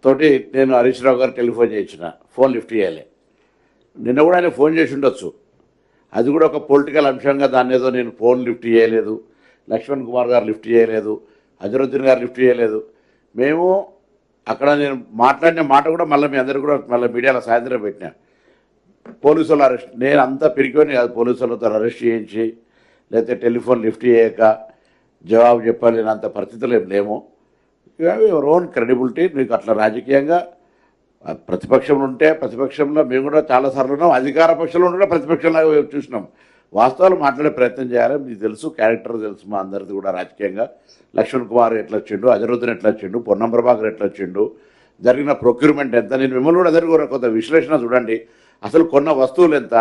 తోటి నేను హరీష్ రావు గారు టెలిఫోన్ చేయించిన, ఫోన్ లిఫ్ట్ చేయాలి. నిన్న కూడా ఆయన ఫోన్ చేసి ఉండొచ్చు. అది కూడా ఒక పొలిటికల్ అంశంగా దాన్ని ఏదో నేను ఫోన్ లిఫ్ట్ చేయలేదు, లక్ష్మణ్ కుమార్ గారు లిఫ్ట్ చేయలేదు, అజరుద్దీన్ గారు లిఫ్ట్ చేయలేదు. మేము అక్కడ నేను మాట్లాడిన మాట కూడా మళ్ళీ మీ అందరికీ కూడా మళ్ళీ మీడియాలో సాయంత్రం పెట్టినా. పోలీసులు అరెస్ట్, నేను అంతా పిరికొని కాదు, పోలీసులతో అరెస్ట్ చేయించి లేకపోతే టెలిఫోన్ లిఫ్ట్ చేయక జవాబు చెప్పలేనంత పరిస్థితులు ఏం లేము. Your own credibility. నీకు అట్లా రాజకీయంగా ప్రతిపక్షంలో ఉంటే, ప్రతిపక్షంలో మేము కూడా చాలాసార్లు ఉన్నాం, అధికార పక్షంలో ఉంటే ప్రతిపక్షంలో చూసినాం. వాస్తవాలు మాట్లాడే ప్రయత్నం చేయాలి. మీకు తెలుసు, క్యారెక్టర్ తెలుసు మా అందరిది కూడా. రాజకీయంగా లక్ష్మణ్ కుమార్ ఎట్లా వచ్చిండు, అజరుద్దీన్ ఎట్లా వచ్చిండు, పొన్నం ప్రభాకర్ ఎట్లా వచ్చిండు, జరిగిన ప్రొక్యూర్మెంట్ ఎంత. నేను మిమ్మల్ని కూడా అందరికీ కూడా కొంత విశ్లేషణ చూడండి. అసలు కొన్న వస్తువులు ఎంత.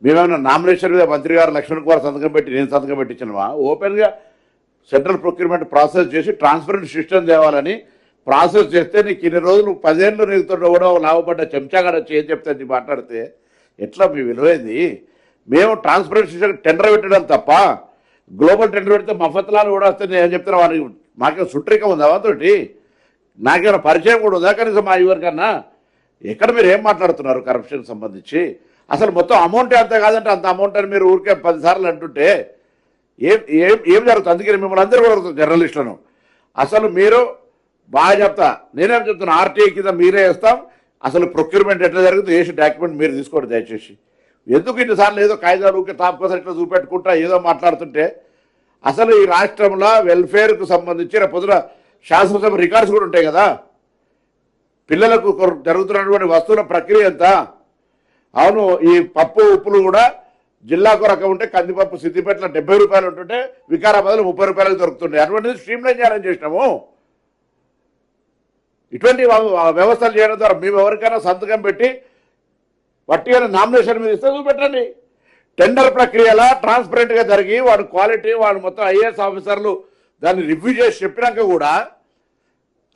మేమేమైనా నామినేషన్ మీద మంత్రి గారు లక్ష్మణ్ కుమార్ సంతకం పెట్టి నేను సంతకం పెట్టించినమా? ఓపెన్గా సెంట్రల్ ప్రొక్యూర్మెంట్ ప్రాసెస్ చేసి ట్రాన్స్పరెంట్ సిస్టమ్ తేవాలని ప్రాసెస్ చేస్తే నీకు ఇన్ని రోజులు 10 ఏళ్ళు నీతో కూడా లాభపడ్డ చెంచాగాడ వచ్చి ఏం చెప్తే అది మాట్లాడితే ఎట్లా మీ విలువైంది? మేము ట్రాన్స్పరెంట్ సిస్టమ్ టెండర్ పెట్టడం తప్ప గ్లోబల్ టెండర్ పెడితే మఫత్లాలు కూడా వస్తే నేను చెప్తున్నా. వారికి మాకేమో సుట్రికం ఉందా వాతోటి? నాకేమైనా పరిచయం కూడా ఉందా కనీసం మా ఎవరికన్నా? ఎక్కడ మీరు ఏం మాట్లాడుతున్నారు కరప్షన్ సంబంధించి? అసలు మొత్తం అమౌంట్ అంత కాదంటే అంత అమౌంట్ అని మీరు ఊరికే 10 సార్లు అంటుంటే ఏం ఏం ఏం జరుగుతుంది? అందుకని మిమ్మల్ని అందరూ కూడా జర్నలిస్టులను అసలు మీరు బాగా చెప్తా. నేనేం చెప్తున్నా, ఆర్టీఐ కింద మీరే వేస్తాం. అసలు ప్రొక్యూర్మెంట్ ఎట్లా జరుగుతుంది వేసి డాక్యుమెంట్ మీరు తీసుకోండి దయచేసి. ఎందుకు ఇన్నిసార్లు ఏదో కాగితాలు ఊరికే తాపు కోసం ఇట్లా చూపెట్టుకుంటా ఏదో మాట్లాడుతుంటే అసలు ఈ రాష్ట్రంలో వెల్ఫేర్కు సంబంధించి రేపు పొద్దున శాసనసభ రికార్డ్స్ కూడా ఉంటాయి కదా. పిల్లలకు జరుగుతున్నటువంటి వస్తువుల ప్రక్రియ ఎంత? అవును, ఈ పప్పు ఉప్పులు కూడా జిల్లాకు రకం ఉంటే కందిపప్పు సిద్దిపేటలో 70 రూపాయలు ఉంటుంటే వికారాబాద్లో 30 రూపాయలకు దొరుకుతుండే. అటువంటిది స్ట్రీమ్లైన్ చేయాలని చేసినాము. ఇటువంటి వ్యవస్థలు చేయడం ద్వారా మేము ఎవరికైనా సంతకం పెట్టి వట్టిగా నామినేషన్ మీద ఇస్తే చూపెట్టండి. టెండర్ ప్రక్రియలా ట్రాన్స్పరెంట్గా జరిగి వాడు క్వాలిటీ వాడు మొత్తం ఐఏఎస్ ఆఫీసర్లు దాన్ని రివ్యూ చేసి చెప్పినాక కూడా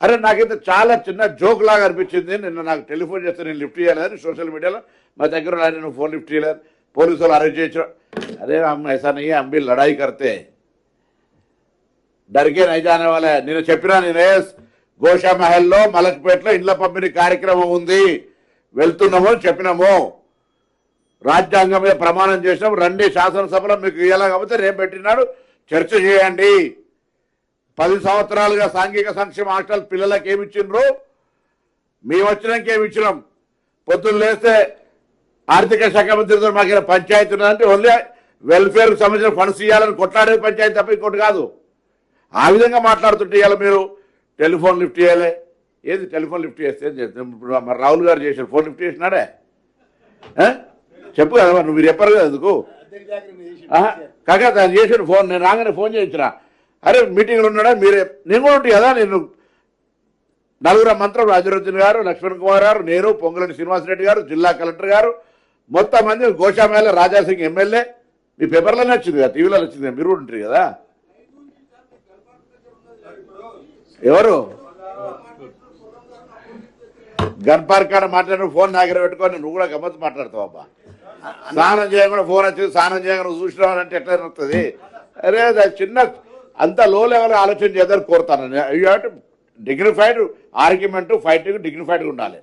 అరే నాకైతే చాలా చిన్న జోక్ లాగా అనిపించింది. నిన్న నాకు టెలిఫోన్ చేస్తే నేను లిఫ్ట్ చేయలేదని సోషల్ మీడియాలో మా దగ్గర నేను ఫోన్ లిఫ్ట్ చేయలేదు, పోలీసులు అరెస్ట్ చేయించడం. అరే हम ऐसा नहीं है, हम भी लड़ाई करते डर के नहीं जाने वाला है. నేను చెప్పినా, నేనే గోషా మహల్లో మలక్పేటలో ఇండ్ల పంపిణీ కార్యక్రమం ఉంది, వెళ్తున్నాము చెప్పినాము. రాజ్యాంగం మీద ప్రమాణం చేసినాము. రండి శాసనసభలో మీకు ఇలా కాకపోతే రేపు పెట్టినాడు చర్చ చేయండి. 10 సంవత్సరాలుగా సాంఘిక సంక్షేమ హాస్టల్ పిల్లలకు ఏమి ఇచ్చిండ్రు? మేము వచ్చినాక ఏమి ఇచ్చినాం? పొద్దున్న లేస్తే ఆర్థిక శాఖ మంత్రితో మాకు పంచాయతీ ఉన్నదంటే ఓన్లీ వెల్ఫేర్కి సంబంధించిన ఫండ్స్ ఇవ్వాలని కొట్లాడే పంచాయతీ తప్ప ఇంకోటి కాదు. ఆ విధంగా మాట్లాడుతుంటే ఇవాళ మీరు టెలిఫోన్ లిఫ్ట్ చేయాలి. ఏది టెలిఫోన్ లిఫ్ట్ చేస్తే ఇప్పుడు మరి రాహుల్ గారు చేశారు, ఫోన్ లిఫ్ట్ చేసినాడే చెప్పు కదా. నువ్వు మీరు చెప్పారు కదా ఎందుకు కాకా దాన్ని చేసాడు ఫోన్. నేను రాగానే ఫోన్ చేయించిన, అరే మీటింగ్లో ఉన్నాడా మీరే, నేను కూడా ఉంటాయి కదా. నేను 4 మంత్రులు అజరుద్దీన్ గారు, లక్ష్మణ్ కుమార్ గారు, నేను, పొంగులేటి శ్రీనివాసరెడ్డి గారు, జిల్లా కలెక్టర్ గారు, మొత్తం మంది గోషామేళ రాజాసింగ్ ఎమ్మెల్యే. మీ పేపర్లోనే వచ్చింది కదా, టీవీలో వచ్చింది కదా, మీరు కూడా ఉంటారు కదా. ఎవరు గన్ పార్క్ కాడ మాట్లాడిన ఫోన్ దగ్గర పెట్టుకొని నువ్వు కూడా గమ్మత్తు మాట్లాడతావు అబ్బా. స్నానం చేయకుండా ఫోన్ వచ్చింది, స్నానం చేయకుండా చూసినావు అంటే ఎట్లా వస్తుంది? అరే చిన్న అంత లో లెవెల్ ఆలోచన చేద్దామని కోరుతాను. You have to dignified argument, fighting డిగ్నిఫైడ్గా ఉండాలి.